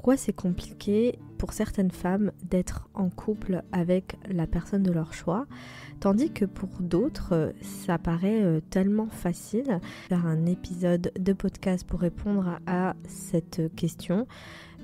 pourquoi c'est compliqué pour certaines femmes d'être en couple avec la personne de leur choix, tandis que pour d'autres, ça paraît tellement facile. Faire un épisode de podcast pour répondre à cette question,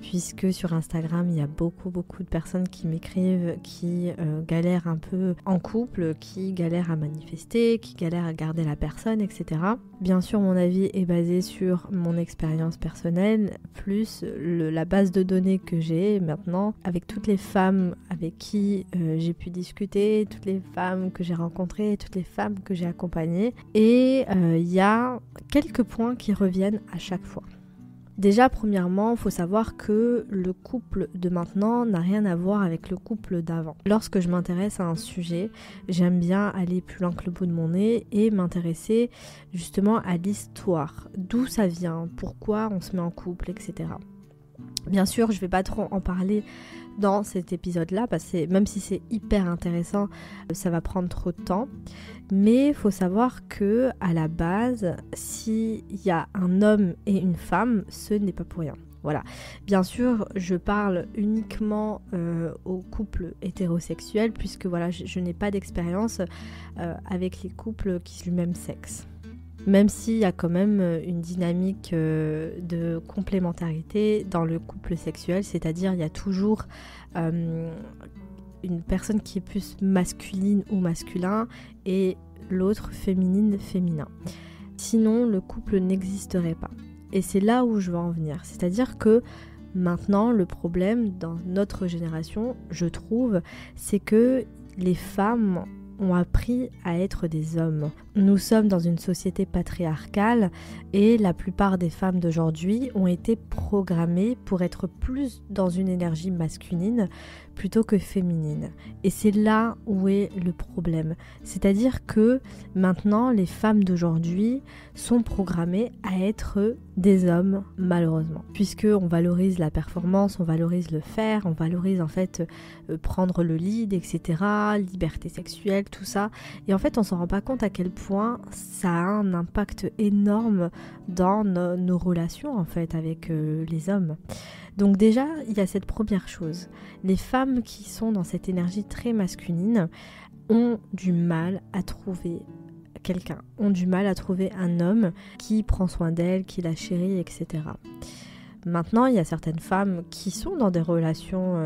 puisque sur Instagram, il y a beaucoup de personnes qui m'écrivent, qui galèrent un peu en couple, qui galèrent à manifester, qui galèrent à garder la personne, etc. Bien sûr, mon avis est basé sur mon expérience personnelle, plus la base de données que j'ai maintenant, avec toutes les femmes avec qui j'ai pu discuter, toutes les femmes que j'ai rencontrées, toutes les femmes que j'ai accompagnées. Et il y a quelques points qui reviennent à chaque fois. Déjà, premièrement, il faut savoir que le couple de maintenant n'a rien à voir avec le couple d'avant. Lorsque je m'intéresse à un sujet, j'aime bien aller plus loin que le bout de mon nez et m'intéresser justement à l'histoire. D'où ça vient, pourquoi on se met en couple, etc. Bien sûr, je ne vais pas trop en parler dans cet épisode-là, parce que même si c'est hyper intéressant, ça va prendre trop de temps. Mais il faut savoir que à la base, s'il y a un homme et une femme, ce n'est pas pour rien. Voilà. Bien sûr, je parle uniquement aux couples hétérosexuels, puisque voilà, je n'ai pas d'expérience avec les couples qui sont du même sexe. Même s'il y a quand même une dynamique de complémentarité dans le couple sexuel, c'est-à-dire il y a toujours une personne qui est plus masculine ou masculin et l'autre féminin. Sinon, le couple n'existerait pas. Et c'est là où je veux en venir. C'est-à-dire que maintenant, le problème dans notre génération, je trouve, c'est que les femmes ont appris à être des hommes. Nous sommes dans une société patriarcale et la plupart des femmes d'aujourd'hui ont été programmées pour être plus dans une énergie masculine plutôt que féminine. Et c'est là où est le problème. C'est-à-dire que maintenant, les femmes d'aujourd'hui sont programmées à être des hommes, malheureusement. Puisqu'on valorise la performance, on valorise le faire, on valorise en fait prendre le lead, etc., liberté sexuelle, tout ça. Et en fait, on s'en rend pas compte à quel point ça a un impact énorme dans nos relations en fait avec les hommes. Donc déjà, il y a cette première chose. Les femmes qui sont dans cette énergie très masculine ont du mal à trouver quelqu'un, ont du mal à trouver un homme qui prend soin d'elles, qui la chérit, etc. Maintenant, il y a certaines femmes qui sont dans des relations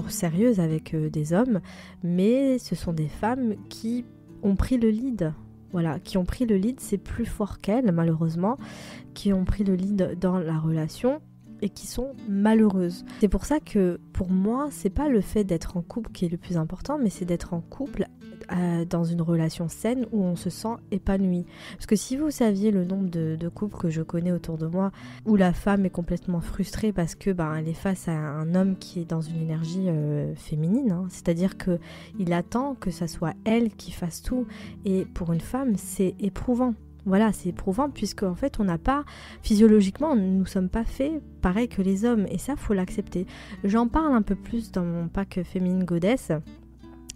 sérieuses avec des hommes, mais ce sont des femmes qui ont pris le lead. Voilà, qui ont pris le lead, c'est plus fort qu'elles, malheureusement, qui ont pris le lead dans la relation et qui sont malheureuses. C'est pour ça que, pour moi, c'est pas le fait d'être en couple qui est le plus important, mais c'est d'être en couple dans une relation saine où on se sent épanoui. Parce que si vous saviez le nombre de couples que je connais autour de moi où la femme est complètement frustrée parce que elle est face à un homme qui est dans une énergie féminine, hein, c'est-à-dire que il attend que ça soit elle qui fasse tout, et pour une femme c'est éprouvant. Voilà, c'est éprouvant puisque en fait on n'a pas, physiologiquement nous ne sommes pas faits pareil que les hommes, et ça faut l'accepter. J'en parle un peu plus dans mon pack Féminine Goddess,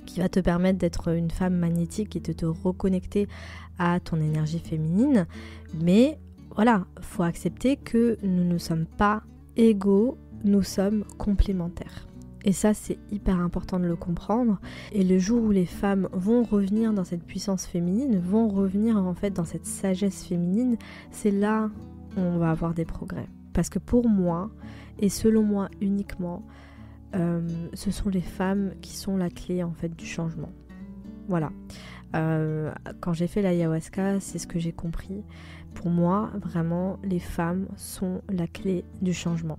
qui va te permettre d'être une femme magnétique et de te reconnecter à ton énergie féminine. Mais voilà, faut accepter que nous ne sommes pas égaux, nous sommes complémentaires. Et ça, c'est hyper important de le comprendre. Et le jour où les femmes vont revenir dans cette puissance féminine, vont revenir en fait dans cette sagesse féminine, c'est là où on va avoir des progrès. Parce que pour moi, et selon moi uniquement, ce sont les femmes qui sont la clé en fait du changement. Voilà. Quand j'ai fait l'ayahuasca, c'est ce que j'ai compris. Pour moi, vraiment, les femmes sont la clé du changement.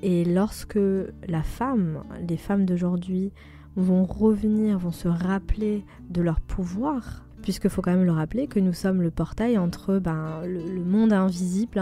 Et lorsque les femmes d'aujourd'hui vont revenir, vont se rappeler de leur pouvoir, puisqu'il faut quand même le rappeler que nous sommes le portail entre le monde invisible,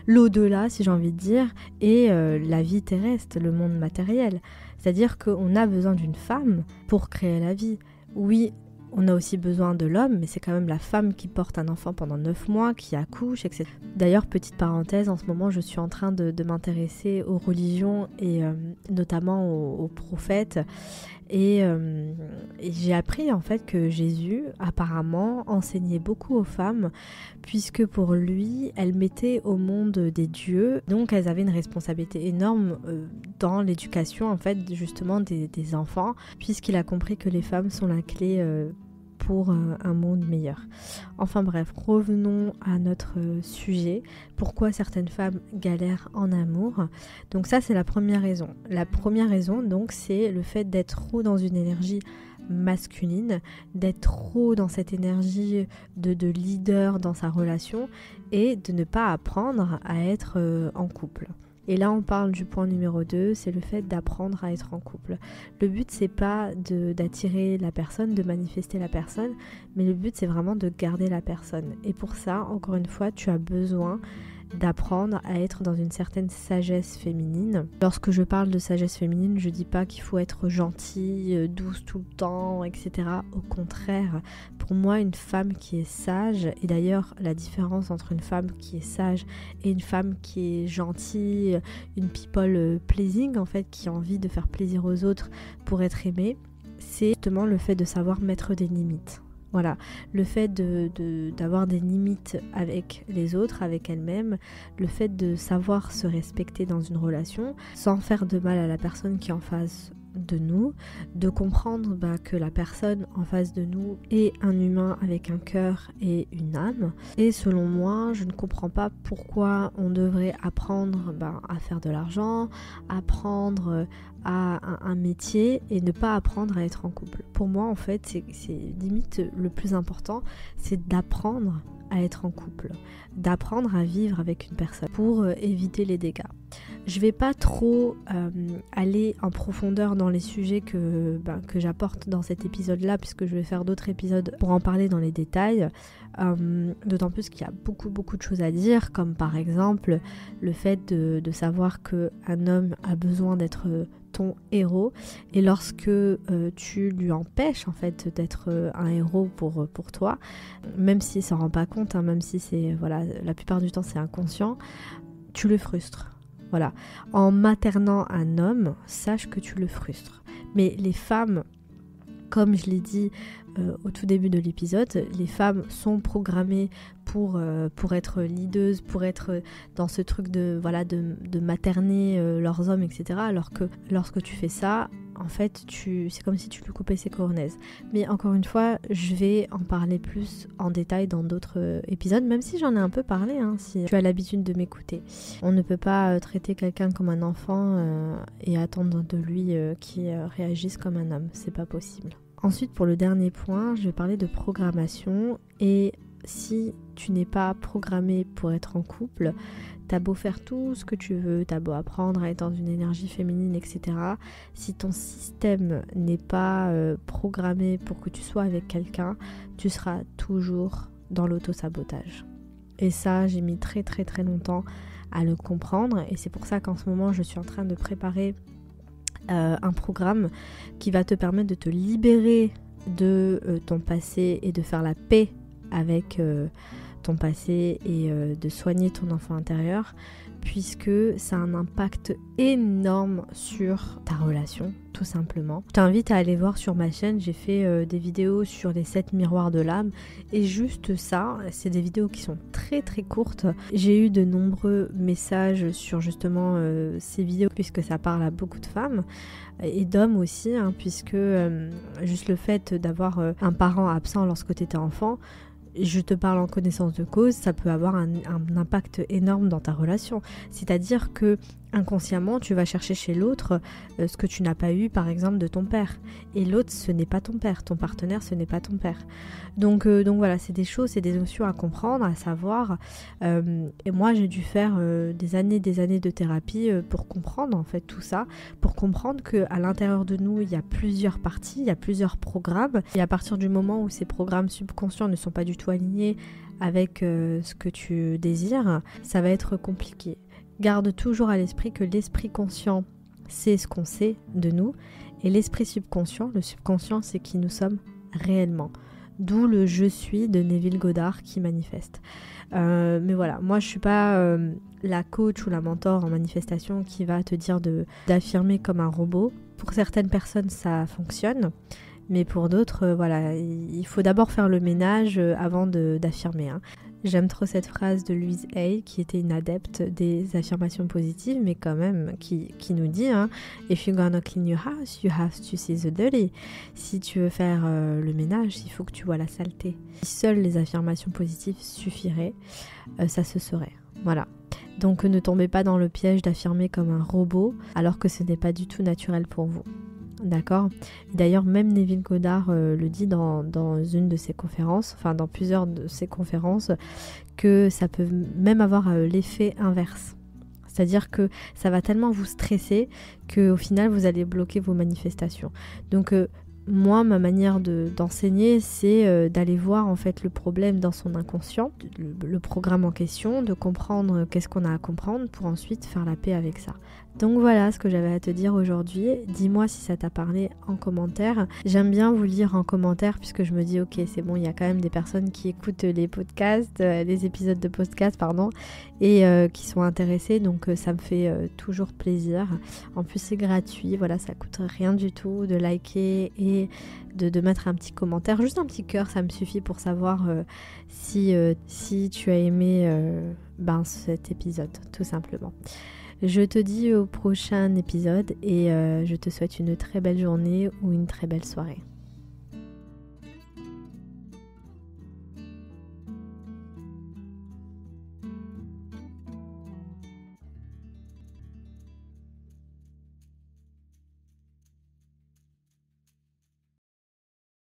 l'au-delà si j'ai envie de dire, et la vie terrestre, le monde matériel. C'est-à-dire qu'on a besoin d'une femme pour créer la vie. Oui, on a aussi besoin de l'homme, mais c'est quand même la femme qui porte un enfant pendant 9 mois, qui accouche, etc. D'ailleurs, petite parenthèse, en ce moment je suis en train de m'intéresser aux religions et notamment aux prophètes. Et j'ai appris en fait que Jésus apparemment enseignait beaucoup aux femmes, puisque pour lui, elles mettaient au monde des dieux, donc elles avaient une responsabilité énorme dans l'éducation en fait justement des enfants, puisqu'il a compris que les femmes sont la clé pour un monde meilleur. Enfin bref, revenons à notre sujet. Pourquoi certaines femmes galèrent en amour? Donc ça, c'est la première raison. La première raison, donc, c'est le fait d'être trop dans une énergie masculine, d'être trop dans cette énergie de leader dans sa relation et de ne pas apprendre à être en couple. Et là, on parle du point numéro 2, c'est le fait d'apprendre à être en couple. Le but, c'est pas d'attirer la personne, de manifester la personne, mais le but, c'est vraiment de garder la personne. Et pour ça, encore une fois, tu as besoin d'apprendre à être dans une certaine sagesse féminine. Lorsque je parle de sagesse féminine, je dis pas qu'il faut être gentille, douce tout le temps, etc. Au contraire, pour moi, une femme qui est sage, et d'ailleurs la différence entre une femme qui est sage et une femme qui est gentille, une people pleasing en fait, qui a envie de faire plaisir aux autres pour être aimée, c'est justement le fait de savoir mettre des limites. Voilà, le fait d'avoir des limites avec les autres, avec elle-même, le fait de savoir se respecter dans une relation sans faire de mal à la personne qui est en face de nous, de comprendre que la personne en face de nous est un humain avec un cœur et une âme. Et selon moi, je ne comprends pas pourquoi on devrait apprendre à faire de l'argent, apprendre à un métier et ne pas apprendre à être en couple. Pour moi, en fait, c'est limite le plus important, c'est d'apprendre à être en couple, d'apprendre à vivre avec une personne pour éviter les dégâts. Je vais pas trop aller en profondeur dans les sujets que j'apporte dans cet épisode-là, puisque je vais faire d'autres épisodes pour en parler dans les détails, d'autant plus qu'il y a beaucoup de choses à dire, comme par exemple le fait de savoir qu'un homme a besoin d'être ton héros, et lorsque tu lui empêches en fait d'être un héros pour toi, même s'il s'en rend pas compte, même si c'est la plupart du temps c'est inconscient, tu le frustres. Voilà, en maternant un homme, sache que tu le frustres. Mais les femmes, comme je l'ai dit au tout début de l'épisode, les femmes sont programmées pour être leaders, pour être dans ce truc de materner leurs hommes, etc. Alors que lorsque tu fais ça, en fait, c'est comme si tu lui coupais ses cornaises. Mais encore une fois, je vais en parler plus en détail dans d'autres épisodes, même si j'en ai un peu parlé, si tu as l'habitude de m'écouter. On ne peut pas traiter quelqu'un comme un enfant et attendre de lui qu'il réagisse comme un homme. C'est pas possible. Ensuite, pour le dernier point, je vais parler de programmation. Et si tu n'es pas programmé pour être en couple, t'as beau faire tout ce que tu veux, t'as beau apprendre à être dans une énergie féminine, etc. Si ton système n'est pas programmé pour que tu sois avec quelqu'un, tu seras toujours dans l'auto-sabotage. Et ça, j'ai mis très longtemps à le comprendre. Et c'est pour ça qu'en ce moment, je suis en train de préparer un programme qui va te permettre de te libérer de ton passé et de faire la paix avec ton passé et de soigner ton enfant intérieur, puisque ça a un impact énorme sur ta relation, tout simplement. Je t'invite à aller voir sur ma chaîne, j'ai fait des vidéos sur les 7 miroirs de l'âme, et juste ça, c'est des vidéos qui sont très courtes. J'ai eu de nombreux messages sur justement ces vidéos, puisque ça parle à beaucoup de femmes et d'hommes aussi, puisque juste le fait d'avoir un parent absent lorsque tu étais enfant, je te parle en connaissance de cause, ça peut avoir un impact énorme dans ta relation. C'est-à-dire que inconsciemment, tu vas chercher chez l'autre ce que tu n'as pas eu, par exemple, de ton père. Et l'autre, ce n'est pas ton père. Ton partenaire, ce n'est pas ton père. Donc voilà, c'est des choses, c'est des notions à comprendre, à savoir. Et moi, j'ai dû faire des années de thérapie pour comprendre en fait tout ça, pour comprendre qu'à l'intérieur de nous, il y a plusieurs parties, il y a plusieurs programmes. Et à partir du moment où ces programmes subconscients ne sont pas du tout alignés avec ce que tu désires, ça va être compliqué. Garde toujours à l'esprit que l'esprit conscient, c'est ce qu'on sait de nous, et l'esprit subconscient, le subconscient, c'est qui nous sommes réellement. D'où le je suis de Neville Goddard qui manifeste. Mais voilà, moi je suis pas la coach ou la mentor en manifestation qui va te dire d'affirmer comme un robot. Pour certaines personnes ça fonctionne, mais pour d'autres, voilà, il faut d'abord faire le ménage avant d'affirmer. J'aime trop cette phrase de Louise Hay, qui était une adepte des affirmations positives, mais quand même qui nous dit If you're gonna clean your house, you have to see the dirty. Si tu veux faire le ménage, il faut que tu vois la saleté. Si seules les affirmations positives suffiraient, ça se saurait. Voilà. Donc ne tombez pas dans le piège d'affirmer comme un robot, alors que ce n'est pas du tout naturel pour vous. D'accord. D'ailleurs, même Neville Goddard le dit dans une de ses conférences, enfin dans plusieurs de ses conférences, que ça peut même avoir l'effet inverse. C'est-à-dire que ça va tellement vous stresser qu'au final, vous allez bloquer vos manifestations. Donc, moi, ma manière d'enseigner, c'est d'aller voir en fait le problème dans son inconscient, le programme en question, de comprendre qu'est-ce qu'on a à comprendre pour ensuite faire la paix avec ça. Donc voilà ce que j'avais à te dire aujourd'hui. Dis-moi si ça t'a parlé en commentaire. J'aime bien vous lire en commentaire puisque je me dis ok, c'est bon, il y a quand même des personnes qui écoutent les podcasts, les épisodes de podcast et qui sont intéressées, donc ça me fait toujours plaisir. En plus c'est gratuit, voilà, ça coûte rien du tout de liker et de mettre un petit commentaire, juste un petit cœur, ça me suffit pour savoir si tu as aimé cet épisode, tout simplement. Je te dis au prochain épisode et je te souhaite une très belle journée ou une très belle soirée.